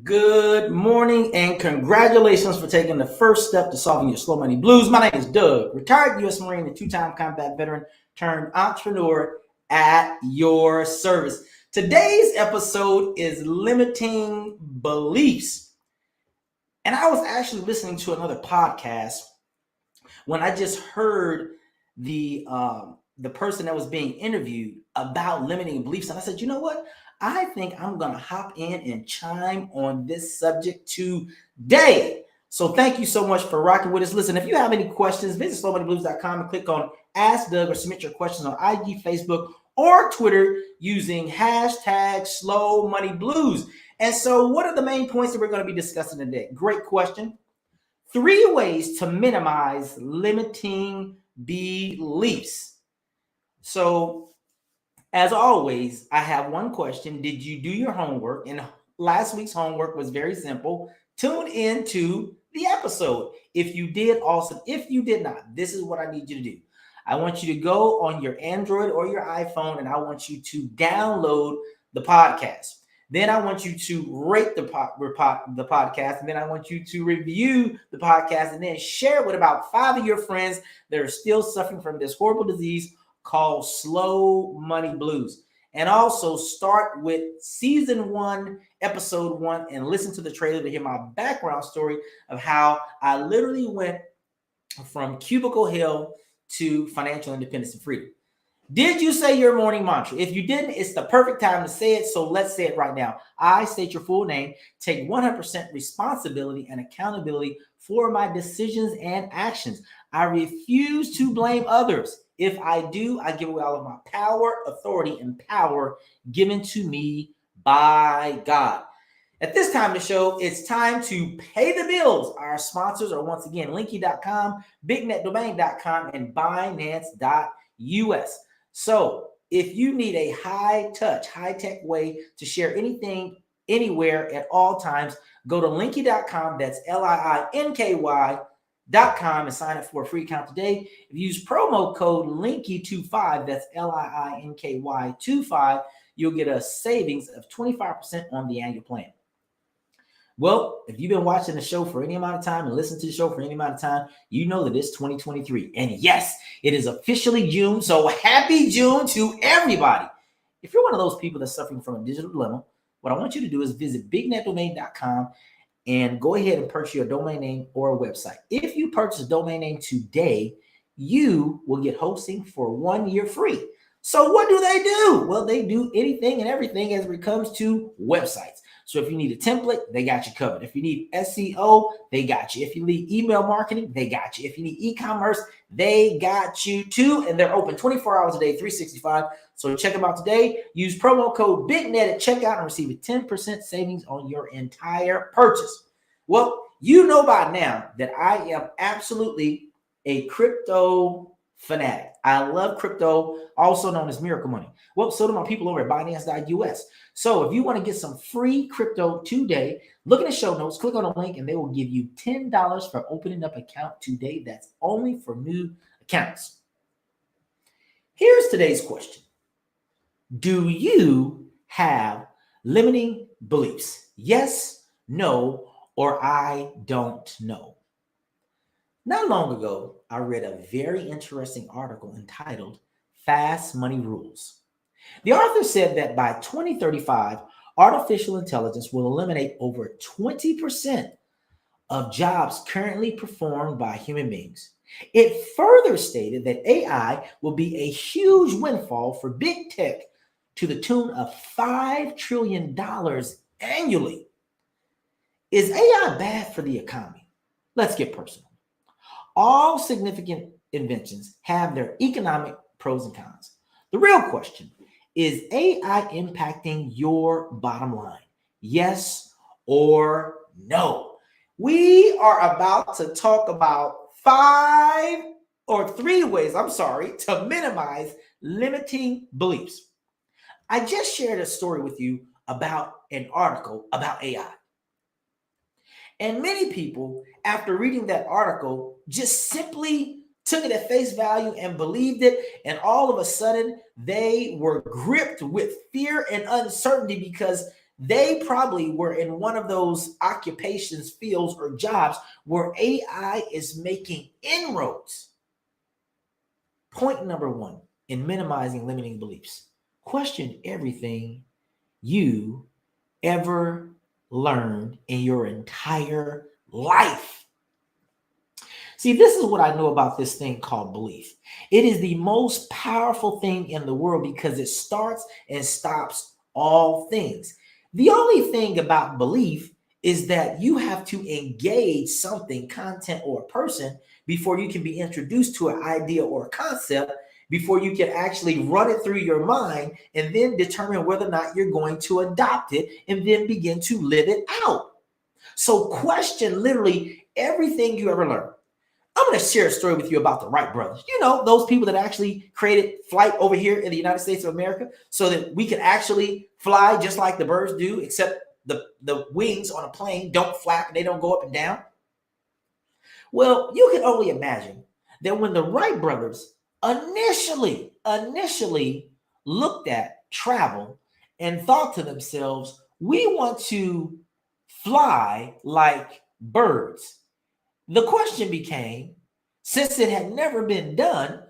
Good morning and congratulations for taking the first step to solving your slow money blues. My name is Doug, retired U.S. Marine and two-time combat veteran turned entrepreneur at your service. Today's episode is limiting beliefs. And I was actually listening to another podcast when I just heard the person that was being interviewed about limiting beliefs. And I said, you know what? I think I'm going to hop in and chime on this subject today. So thank you so much for rocking with us. Listen, if you have any questions, visit slowmoneyblues.com and click on Ask Doug or submit your questions on IG, Facebook, or Twitter using hashtag SlowMoneyBlues. And so what are the main points that we're going to be discussing today? Great question. 3 ways to minimize limiting beliefs. So as always, I have one question. Did you do your homework? And last week's homework was very simple. Tune into the episode. If you did, awesome. If you did not, this is what I need you to do. I want you to go on your Android or your iPhone, and I want you to download the podcast. Then I want you to rate the podcast, and then I want you to review the podcast, and then share it with about 5 of your friends that are still suffering from this horrible disease called Slow Money Blues. And also start with season 1, episode 1, and listen to the trailer to hear my background story of how I literally went from cubicle hell to financial independence and freedom. Did you say your morning mantra? If you didn't, it's the perfect time to say it. So let's say it right now. I state your full name, take 100% responsibility and accountability for my decisions and actions. I refuse to blame others. If I do, I give away all of my power, authority, and power given to me by God. At this time of the show, it's time to pay the bills. Our sponsors are once again Linky.com, BigNetDomain.com, and Binance.us. So if you need a high-touch, high-tech way to share anything, anywhere, at all times, go to Linky.com. That's LIINKY.com and sign up for a free account today. If you use promo code LINKY25, that's LIINKY25, you'll get a savings of 25% on the annual plan. Well, if you've been watching the show for any amount of time and listened to the show for any amount of time, you know that it's 2023. And yes, it is officially June. So happy June to everybody. If you're one of those people that's suffering from a digital dilemma, what I want you to do is visit bignetdomain.com and go ahead and purchase your domain name or a website. If you purchase a domain name today, you will get hosting for 1 year free. So what do? Well, they do anything and everything as it comes to websites. So if you need a template, they got you covered. If you need SEO, they got you. If you need email marketing, they got you. If you need e-commerce, they got you too. And they're open 24 hours a day, 365. So check them out today. Use promo code BIGNET at checkout and receive a 10% savings on your entire purchase. Well, you know by now that I am absolutely a crypto fanatic. I love crypto, also known as miracle money. Well, so do my people over at Binance.us. So if you want to get some free crypto today, look at the show notes, click on the link, and they will give you $10 for opening up an account today. That's only for new accounts. Here's today's question. Do you have limiting beliefs? Yes, no, or I don't know. Not long ago, I read a very interesting article entitled Fast Money Rules. The author said that by 2035, artificial intelligence will eliminate over 20% of jobs currently performed by human beings. It further stated that AI will be a huge windfall for big tech to the tune of $5 trillion annually. Is AI bad for the economy? Let's get personal. All significant inventions have their economic pros and cons. The real question is AI impacting your bottom line? Yes or no? We are about to talk about 3 ways, to minimize limiting beliefs. I just shared a story with you about an article about AI. And many people, after reading that article, just simply took it at face value and believed it. And all of a sudden, they were gripped with fear and uncertainty because they probably were in one of those occupations, fields, or jobs where AI is making inroads. Point number one in minimizing limiting beliefs: question everything you ever learned in your entire life. See, this is what I know about this thing called belief. It is the most powerful thing in the world because it starts and stops all things. The only thing about belief is that you have to engage something, content, or a person before you can be introduced to an idea or a concept, before you can actually run it through your mind and then determine whether or not you're going to adopt it and then begin to live it out. So question literally everything you ever learned. I'm going to share a story with you about the Wright brothers. You know, those people that actually created flight over here in the United States of America so that we can actually fly just like the birds do, except the wings on a plane don't flap and they don't go up and down. Well, you can only imagine that when the Wright brothers initially looked at travel and thought to themselves, we want to fly like birds. The question became, since it had never been done,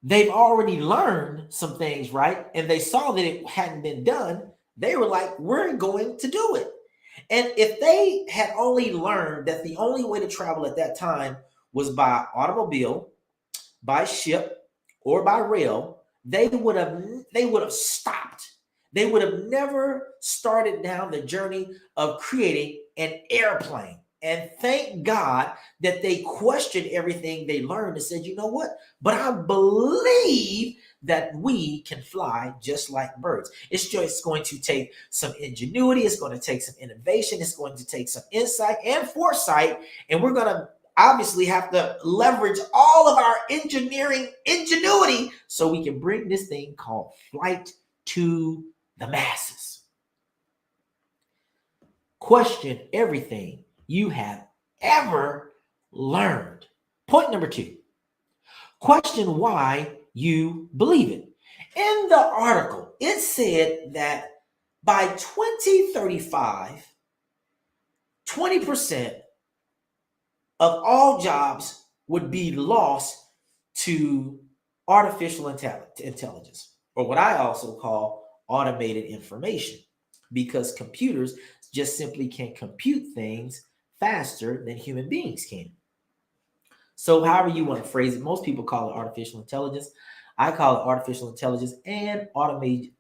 they've already learned some things, right? And they saw that it hadn't been done. They were like, we're going to do it. And if they had only learned that the only way to travel at that time was by automobile, by ship, or by rail, they would have stopped. They would have never started down the journey of creating an airplane. And thank God that they questioned everything they learned and said, you know what? But I believe that we can fly just like birds. It's just going to take some ingenuity. It's going to take some innovation. It's going to take some insight and foresight. And we're going to obviously have to leverage all of our engineering ingenuity so we can bring this thing called flight to the masses. Question everything you have ever learned. Point number two, question why you believe it. In the article, it said that by 2035, 20% of all jobs would be lost to artificial intelligence, or what I also call automated information, because computers just simply can't compute things faster than human beings can. So however you want to phrase it, most people call it artificial intelligence. I call it artificial intelligence and automated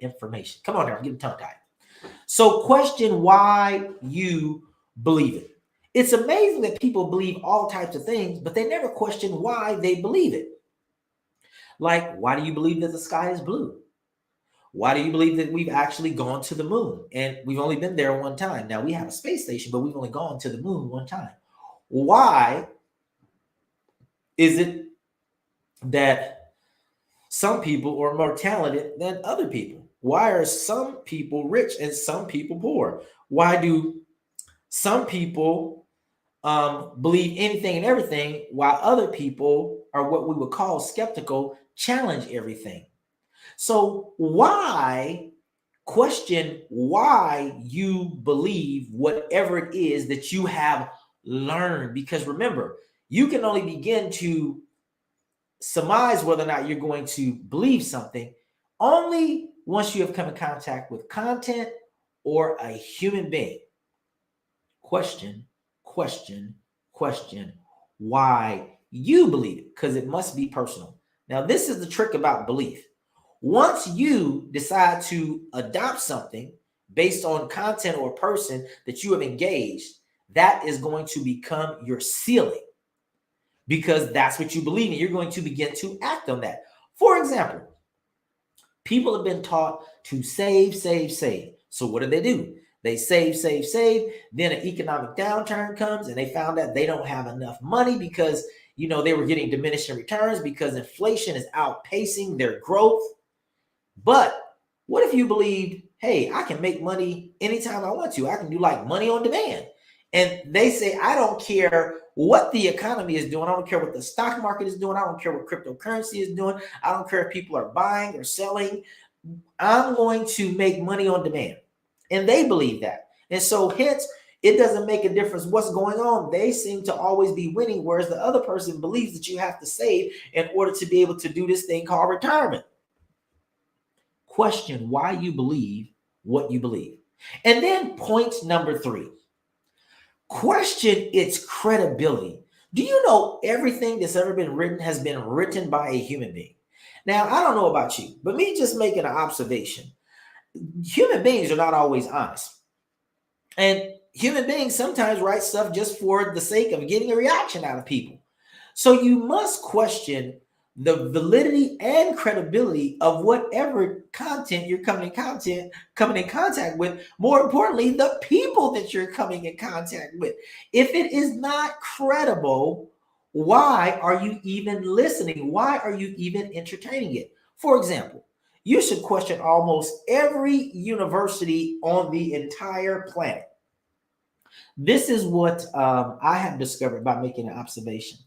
information. Come on now, I'm getting tongue-tied. So question why you believe it. It's amazing that people believe all types of things, but they never question why they believe it. Like, why do you believe that the sky is blue? Why do you believe that we've actually gone to the moon? And we've only been there one time. Now, we have a space station, but we've only gone to the moon one time. Why is it that some people are more talented than other people? Why are some people rich and some people poor? Why do some people believe anything and everything, while other people are what we would call skeptical, challenge everything? So question why you believe whatever it is that you have learned. Because remember, you can only begin to surmise whether or not you're going to believe something only once you have come in contact with content or a human being. Question why you believe it, because it must be personal. Now, this is the trick about belief. Once you decide to adopt something based on content or person that you have engaged, that is going to become your ceiling, because that's what you believe in. You're going to begin to act on that. For example, people have been taught to save. So what do? They save. Then an economic downturn comes and they found out they don't have enough money because, they were getting diminishing returns because inflation is outpacing their growth. But what if you believed, hey, I can make money anytime I want to. I can do like money on demand. And they say, I don't care what the economy is doing. I don't care what the stock market is doing. I don't care what cryptocurrency is doing. I don't care if people are buying or selling. I'm going to make money on demand. And they believe that. And so hence, it doesn't make a difference what's going on. They seem to always be winning, whereas the other person believes that you have to save in order to be able to do this thing called retirement. Question why you believe what you believe. And then point number 3, question its credibility. Do you know everything that's ever been written has been written by a human being? Now, I don't know about you, but me just making an observation. Human beings are not always honest. And human beings sometimes write stuff just for the sake of getting a reaction out of people. So you must question the validity and credibility of whatever content you're coming in contact with. More importantly, the people that you're coming in contact with. If it is not credible, why are you even listening? Why are you even entertaining it? For example, you should question almost every university on the entire planet. This is what I have discovered by making an observation.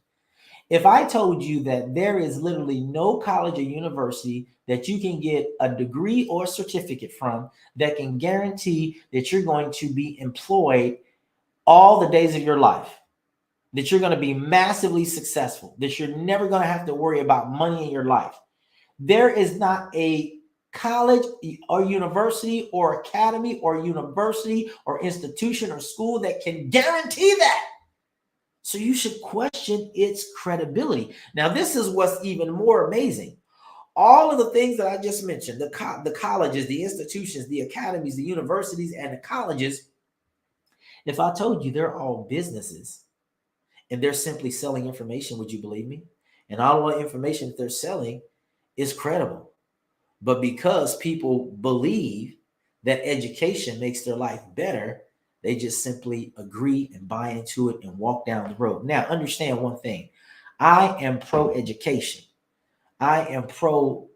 If I told you that there is literally no college or university that you can get a degree or certificate from that can guarantee that you're going to be employed all the days of your life, that you're going to be massively successful, that you're never going to have to worry about money in your life, there is not a college or university or academy or university or institution or school that can guarantee that. So you should question its credibility. Now, this is what's even more amazing. All of the things that I just mentioned, the colleges, the institutions, the academies, the universities, and the colleges, if I told you they're all businesses and they're simply selling information, would you believe me? And all the information that they're selling is credible. But because people believe that education makes their life better, they just simply agree and buy into it and walk down the road. Now, understand one thing. I am pro-education. I am pro-learning.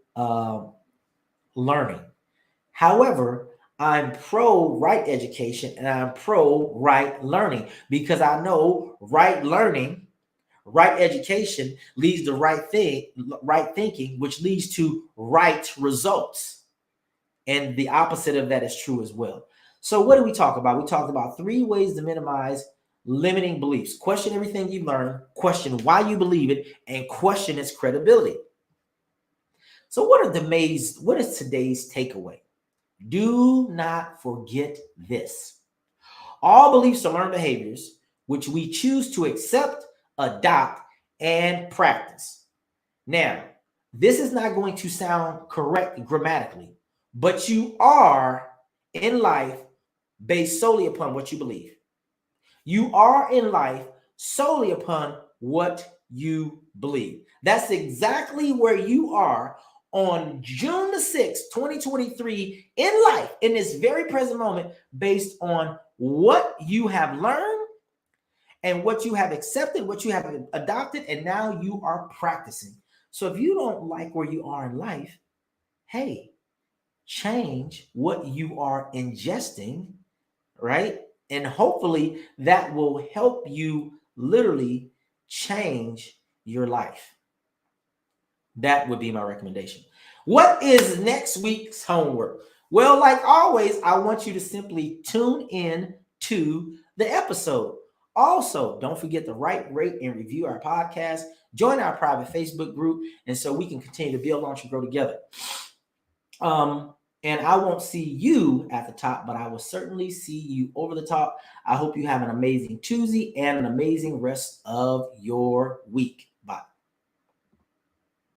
However, I'm pro-right education and I'm pro-right learning because I know right learning, right education leads to right thinking, which leads to right results. And the opposite of that is true as well. So what do we talk about? We talked about 3 ways to minimize limiting beliefs. Question everything you learn, question why you believe it, and question its credibility. So what is today's takeaway? Do not forget this. All beliefs are learned behaviors, which we choose to accept, adopt, and practice. Now, this is not going to sound correct grammatically, but you are in life based solely upon what you believe. You are in life solely upon what you believe. That's exactly where you are on June the 6th, 2023, in life, in this very present moment, based on what you have learned and what you have accepted, what you have adopted, and now you are practicing. So if you don't like where you are in life, hey, change what you are ingesting, right? And hopefully that will help you literally change your life. That would be my recommendation. What is next week's homework? Well, like always, I want you to simply tune in to the episode. Also, don't forget to write, rate, and review our podcast. Join our private Facebook group, and so we can continue to build, launch, and grow together. And I won't see you at the top, but I will certainly see you over the top. I hope you have an amazing Tuesday and an amazing rest of your week. Bye.